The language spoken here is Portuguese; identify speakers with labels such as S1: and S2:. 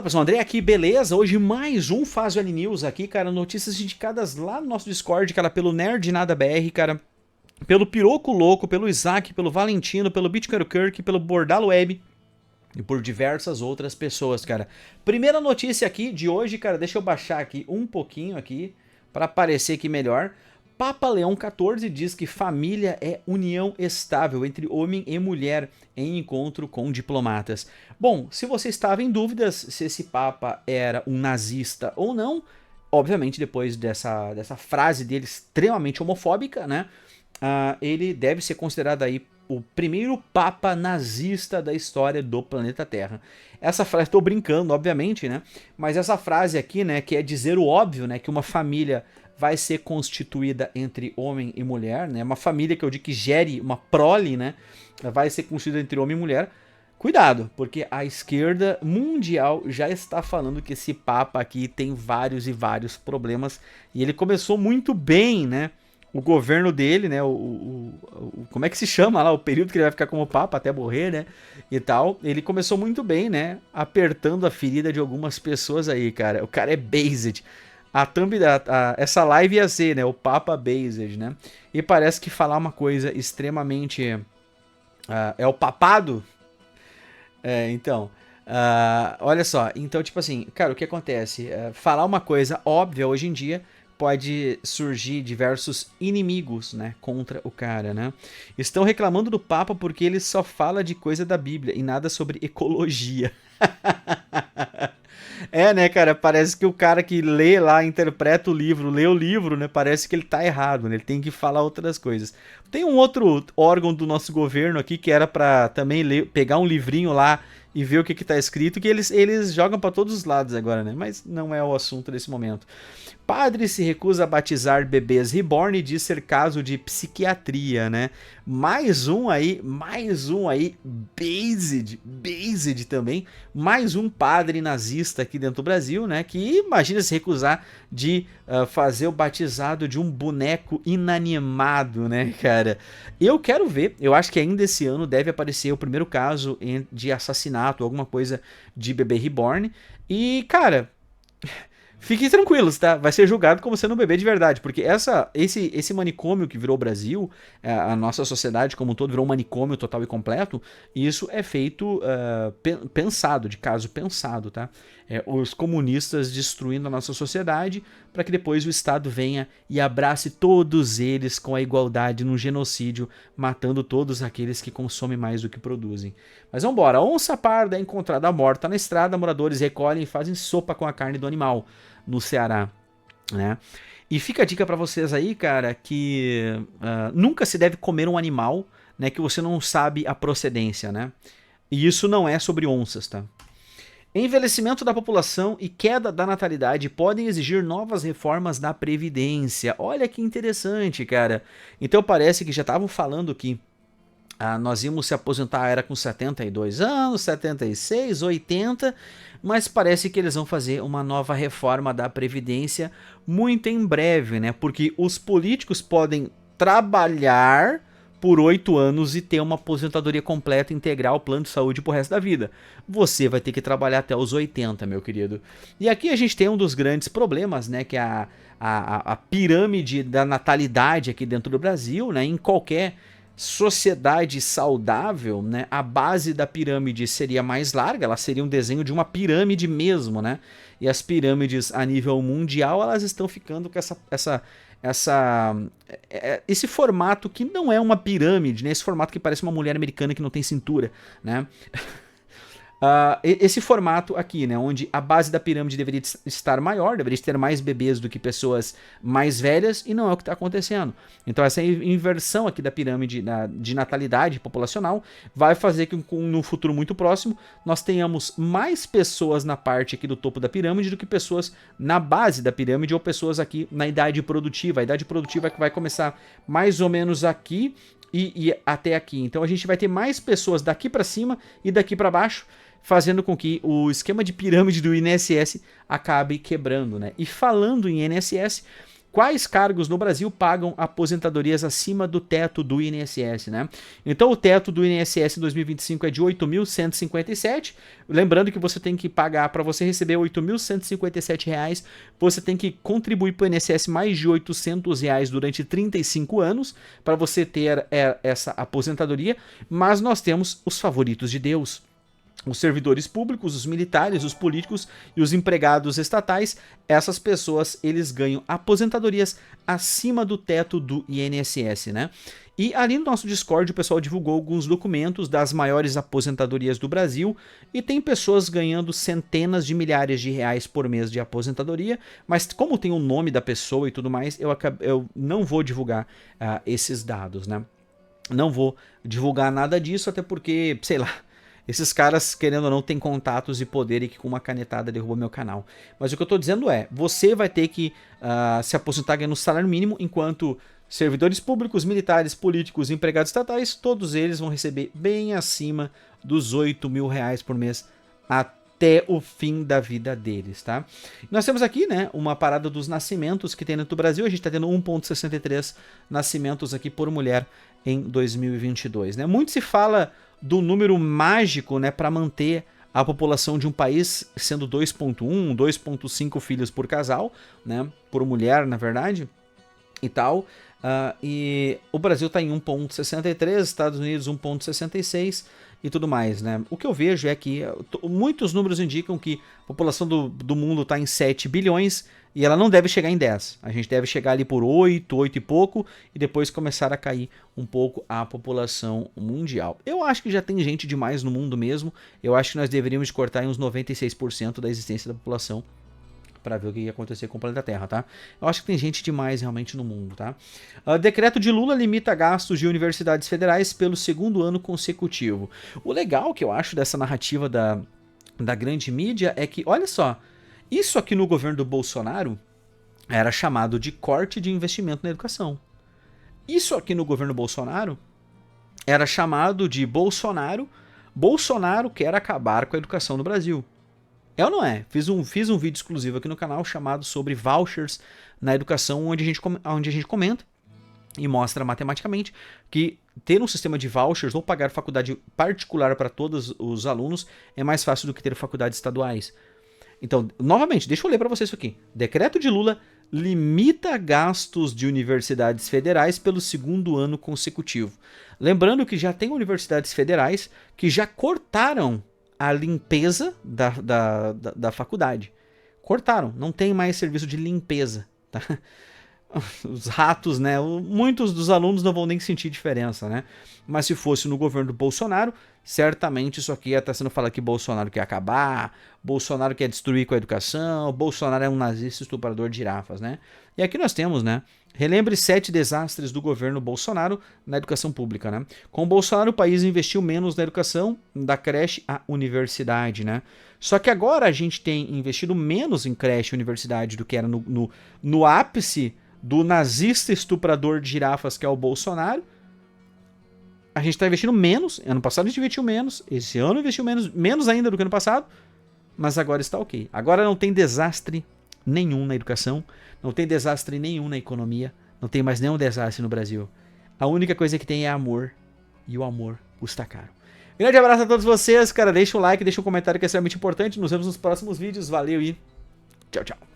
S1: Fala pessoal, André aqui, beleza? Hoje mais um Faz o L News aqui, cara, notícias indicadas lá no nosso Discord, cara, pelo Nerd Nada BR, cara, pelo Piroco Louco, pelo Isaac, pelo Valentino, pelo Bitcoin Kirk, pelo Bordalo Web e por diversas outras pessoas, cara. Primeira notícia aqui de hoje, cara, deixa eu baixar aqui um pouquinho aqui para aparecer aqui melhor. Papa Leão XIV diz que família é união estável entre homem e mulher em encontro com diplomatas. Bom, se você estava em dúvidas se esse Papa era um nazista ou não, obviamente depois dessa frase dele extremamente homofóbica, né? Ele deve ser considerado aí o primeiro Papa nazista da história do planeta Terra. Essa frase, estou brincando, obviamente, né? Mas essa frase aqui, né, que é dizer o óbvio, né, que uma família vai ser constituída entre homem e mulher, né? Uma família que eu digo que gere uma prole, né? Vai ser constituída entre homem e mulher. Cuidado, porque a esquerda mundial já está falando que esse Papa aqui tem vários e vários problemas. E ele começou muito bem, né? O governo dele, né? Como é que se chama lá? O período que ele vai ficar como Papa até morrer, né? E tal. Ele começou muito bem, né? Apertando a ferida de algumas pessoas aí, cara. O cara é based. Essa live ia ser, né? O Papa Based, né? E parece que falar uma coisa extremamente... é o papado? Então... olha só. Então, tipo assim... Cara, o que acontece? Falar uma coisa óbvia hoje em dia... pode surgir diversos inimigos, né, contra o cara, né? Estão reclamando do Papa porque ele só fala de coisa da Bíblia e nada sobre ecologia. Né, cara, parece que o cara que lê lá, interpreta o livro, lê o livro, né, parece que ele tá errado, né, ele tem que falar outras coisas. Tem um outro órgão do nosso governo aqui que era pra também pegar um livrinho lá e ver o que tá escrito, que eles jogam pra todos os lados agora, né, mas não é o assunto desse momento. Padre se recusa a batizar bebês reborn e diz ser caso de psiquiatria, né? Mais um aí, based também, mais um padre nazista aqui dentro do Brasil, né? Que imagina se recusar de fazer o batizado de um boneco inanimado, né, cara? Eu quero ver, eu acho que ainda esse ano deve aparecer o primeiro caso de assassinato, alguma coisa de bebê reborn. E, cara... Fiquem tranquilos, tá? Vai ser julgado como sendo um bebê de verdade, porque esse manicômio que virou o Brasil, a nossa sociedade como um todo virou um manicômio total e completo, e isso é feito pensado, de caso pensado, tá? Os comunistas destruindo a nossa sociedade para que depois o Estado venha e abrace todos eles com a igualdade num genocídio, matando todos aqueles que consomem mais do que produzem. Mas vambora, a onça parda é encontrada morta na estrada, moradores recolhem e fazem sopa com a carne do animal no Ceará, né? E fica a dica para vocês aí, cara, que nunca se deve comer um animal, né, que você não sabe a procedência, né? E isso não é sobre onças, tá? Envelhecimento da população e queda da natalidade podem exigir novas reformas da Previdência. Olha que interessante, cara. Então parece que já estavam falando que nós íamos se aposentar, era com 72 anos, 76, 80, mas parece que eles vão fazer uma nova reforma da Previdência muito em breve, né? Porque os políticos podem trabalhar por 8 anos e ter uma aposentadoria completa, integral, plano de saúde pro resto da vida. Você vai ter que trabalhar até os 80, meu querido. E aqui a gente tem um dos grandes problemas, né? Que é a pirâmide da natalidade aqui dentro do Brasil, né? Em qualquer sociedade saudável, né, a base da pirâmide seria mais larga, ela seria um desenho de uma pirâmide mesmo, né? E as pirâmides a nível mundial, elas estão ficando com esse formato que não é uma pirâmide, né? Esse formato que parece uma mulher americana que não tem cintura, né? Esse formato aqui, né, onde a base da pirâmide deveria estar maior, deveria ter mais bebês do que pessoas mais velhas, e não é o que está acontecendo. Então essa inversão aqui da pirâmide de natalidade populacional vai fazer que no futuro muito próximo nós tenhamos mais pessoas na parte aqui do topo da pirâmide do que pessoas na base da pirâmide ou pessoas aqui na idade produtiva. A idade produtiva é que vai começar mais ou menos aqui e até aqui. Então a gente vai ter mais pessoas daqui para cima e daqui para baixo, fazendo com que o esquema de pirâmide do INSS acabe quebrando, né? E falando em INSS, quais cargos no Brasil pagam aposentadorias acima do teto do INSS, né? Então o teto do INSS em 2025 é de R$ 8.157. Lembrando que você tem que pagar, para você receber R$ 8.157, você tem que contribuir para o INSS mais de R$ 800 durante 35 anos para você ter essa aposentadoria, mas nós temos os favoritos de Deus. Os servidores públicos, os militares, os políticos e os empregados estatais, essas pessoas, eles ganham aposentadorias acima do teto do INSS, né? E ali no nosso Discord o pessoal divulgou alguns documentos das maiores aposentadorias do Brasil e tem pessoas ganhando centenas de milhares de reais por mês de aposentadoria, mas como tem o nome da pessoa e tudo mais, eu não vou divulgar esses dados, né? Não vou divulgar nada disso, até porque, sei lá, esses caras, querendo ou não, têm contatos e poder e que com uma canetada derrubou meu canal. Mas o que eu tô dizendo é, você vai ter que se aposentar ganhando salário mínimo, enquanto servidores públicos, militares, políticos, empregados estatais, todos eles vão receber bem acima dos R$ 8.000 por mês até o fim da vida deles, tá? Nós temos aqui, né, uma parada dos nascimentos que tem dentro do Brasil. A gente tá tendo 1,63 nascimentos aqui por mulher em 2022, né? Muito se fala do número mágico, né, para manter a população de um país sendo 2,1, 2,5 filhos por casal, né, por mulher, na verdade, e tal. E o Brasil está em 1,63, Estados Unidos 1,66 e tudo mais, né? O que eu vejo é que muitos números indicam que a população do mundo está em 7 bilhões e ela não deve chegar em 10. A gente deve chegar ali por 8, 8 e pouco e depois começar a cair um pouco a população mundial. Eu acho que já tem gente demais no mundo mesmo. Eu acho que nós deveríamos cortar em uns 96% da existência da população para ver o que ia acontecer com o planeta Terra, tá? Eu acho que tem gente demais realmente no mundo, tá? Decreto de Lula limita gastos de universidades federais pelo segundo ano consecutivo. O legal que eu acho dessa narrativa da grande mídia é que, olha só, isso aqui no governo do Bolsonaro era chamado de corte de investimento na educação. Isso aqui no governo Bolsonaro era chamado de Bolsonaro quer acabar com a educação no Brasil. É ou não é? Fiz um vídeo exclusivo aqui no canal chamado sobre vouchers na educação, onde a gente comenta e mostra matematicamente que ter um sistema de vouchers ou pagar faculdade particular para todos os alunos é mais fácil do que ter faculdades estaduais. Então, novamente, deixa eu ler para vocês isso aqui. Decreto de Lula limita gastos de universidades federais pelo segundo ano consecutivo. Lembrando que já tem universidades federais que já cortaram a limpeza da faculdade. Cortaram, não tem mais serviço de limpeza, tá? Os ratos, né? Muitos dos alunos não vão nem sentir diferença, né? Mas se fosse no governo do Bolsonaro, certamente isso aqui ia estar sendo falado que Bolsonaro quer acabar, Bolsonaro quer destruir com a educação, Bolsonaro é um nazista estuprador de girafas, né? E aqui nós temos, né? Relembre 7 desastres do governo Bolsonaro na educação pública, né? Com o Bolsonaro, o país investiu menos na educação, da creche à universidade, né? Só que agora a gente tem investido menos em creche e universidade do que era no ápice do nazista estuprador de girafas, que é o Bolsonaro. A gente está investindo menos. Ano passado a gente investiu menos. Esse ano investiu menos ainda do que ano passado. Mas agora está ok. Agora não tem desastre nenhum na educação. Não tem desastre nenhum na economia. Não tem mais nenhum desastre no Brasil. A única coisa que tem é amor. E o amor custa caro. Grande abraço a todos vocês, cara. Deixa o like, deixa um comentário que é extremamente importante. Nos vemos nos próximos vídeos. Valeu e tchau, tchau.